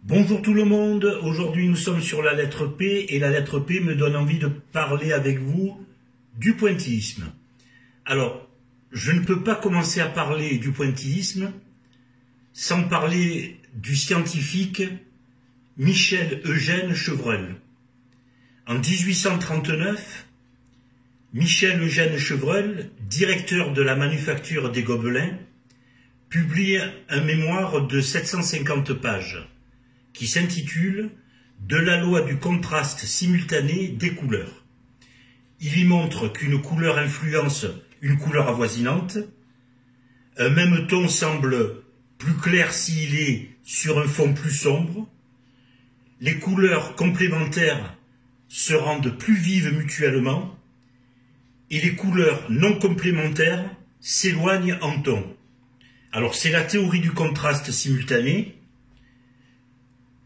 Bonjour tout le monde, aujourd'hui nous sommes sur la lettre P et la lettre P me donne envie de parler avec vous du pointillisme. Alors, je ne peux pas commencer à parler du pointillisme sans parler du scientifique Michel-Eugène Chevreul. En 1839, Michel-Eugène Chevreul, directeur de la manufacture des Gobelins, publie un mémoire de 750 pages qui s'intitule « De la loi du contraste simultané des couleurs ». Il y montre qu'une couleur influence une couleur avoisinante, un même ton semble plus clair s'il est sur un fond plus sombre, les couleurs complémentaires se rendent plus vives mutuellement, et les couleurs non complémentaires s'éloignent en ton. Alors c'est la théorie du contraste simultané.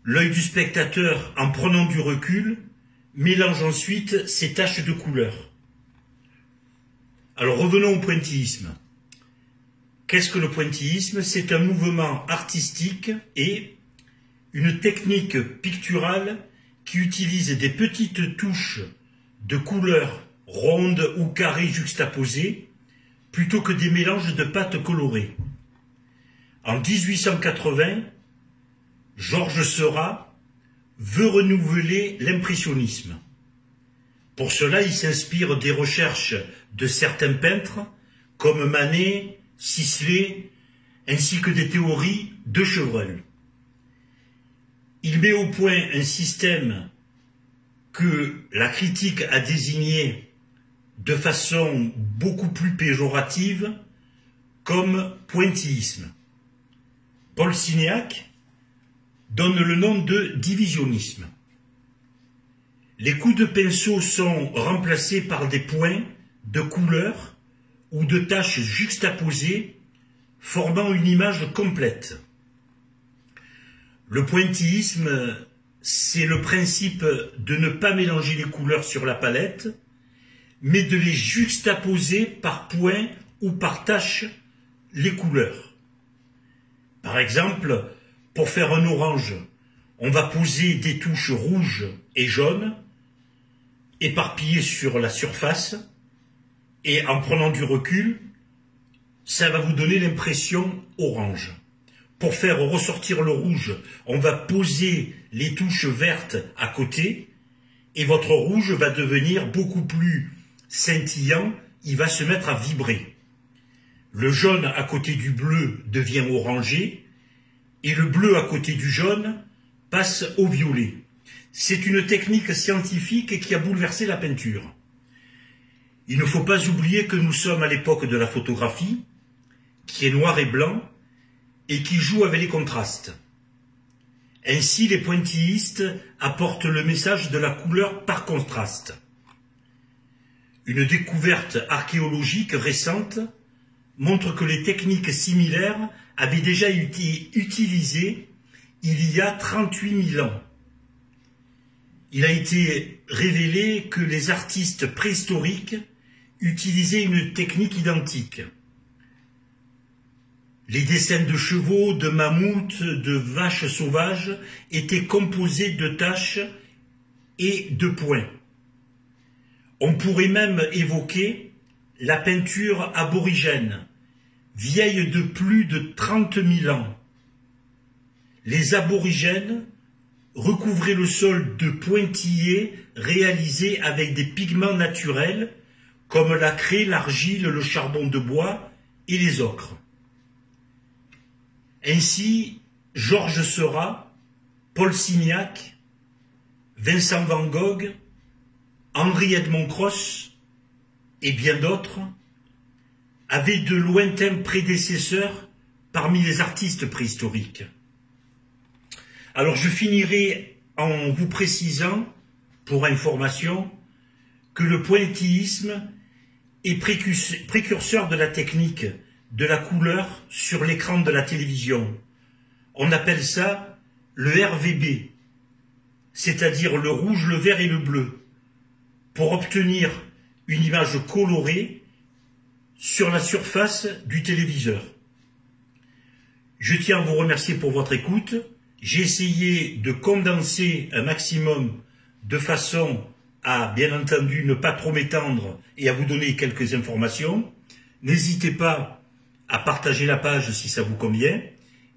L'œil du spectateur, en prenant du recul, mélange ensuite ces taches de couleurs. Alors revenons au pointillisme. Qu'est-ce que le pointillisme? C'est un mouvement artistique et une technique picturale qui utilise des petites touches de couleurs rondes ou carrées juxtaposées plutôt que des mélanges de pâtes colorées. En 1880, Georges Seurat veut renouveler l'impressionnisme. Pour cela, il s'inspire des recherches de certains peintres comme Manet, Sisley, ainsi que des théories de Chevreul. Il met au point un système que la critique a désigné de façon beaucoup plus péjorative comme pointillisme. Paul Signac donne le nom de divisionnisme. Les coups de pinceau sont remplacés par des points de couleurs ou de taches juxtaposées formant une image complète. Le pointillisme, c'est le principe de ne pas mélanger les couleurs sur la palette, mais de les juxtaposer par points ou par taches les couleurs. Par exemple, pour faire un orange, on va poser des touches rouges et jaunes, éparpillées sur la surface, et en prenant du recul, ça va vous donner l'impression orange. Pour faire ressortir le rouge, on va poser les touches vertes à côté, et votre rouge va devenir beaucoup plus scintillant, il va se mettre à vibrer. Le jaune à côté du bleu devient orangé, et le bleu à côté du jaune passe au violet. C'est une technique scientifique qui a bouleversé la peinture. Il ne faut pas oublier que nous sommes à l'époque de la photographie, qui est noir et blanc, et qui joue avec les contrastes. Ainsi, les pointillistes apportent le message de la couleur par contraste. Une découverte archéologique récente montre que les techniques similaires avaient déjà été utilisées il y a 38 000 ans. Il a été révélé que les artistes préhistoriques utilisaient une technique identique. Les dessins de chevaux, de mammouths, de vaches sauvages étaient composés de taches et de points. On pourrait même évoquer la peinture aborigène, vieille de plus de 30 000 ans. Les aborigènes recouvraient le sol de pointillés réalisés avec des pigments naturels comme la craie, l'argile, le charbon de bois et les ocres. Ainsi, Georges Seurat, Paul Signac, Vincent van Gogh, Henri-Edmond Cross et bien d'autres avaient de lointains prédécesseurs parmi les artistes préhistoriques. Alors je finirai en vous précisant, pour information, que le pointillisme est précurseur de la technique de la couleur sur l'écran de la télévision. On appelle ça le RVB, c'est-à-dire le rouge, le vert et le bleu, pour obtenir une image colorée sur la surface du téléviseur. Je tiens à vous remercier pour votre écoute J'ai essayé de condenser un maximum de façon à, bien entendu, ne pas trop m'étendre et à vous donner quelques informations. N'hésitez pas à partager la page si ça vous convient.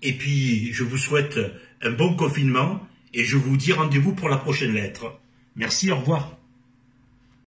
Et puis, je vous souhaite un bon confinement et je vous dis rendez-vous pour la prochaine lettre. Merci, au revoir.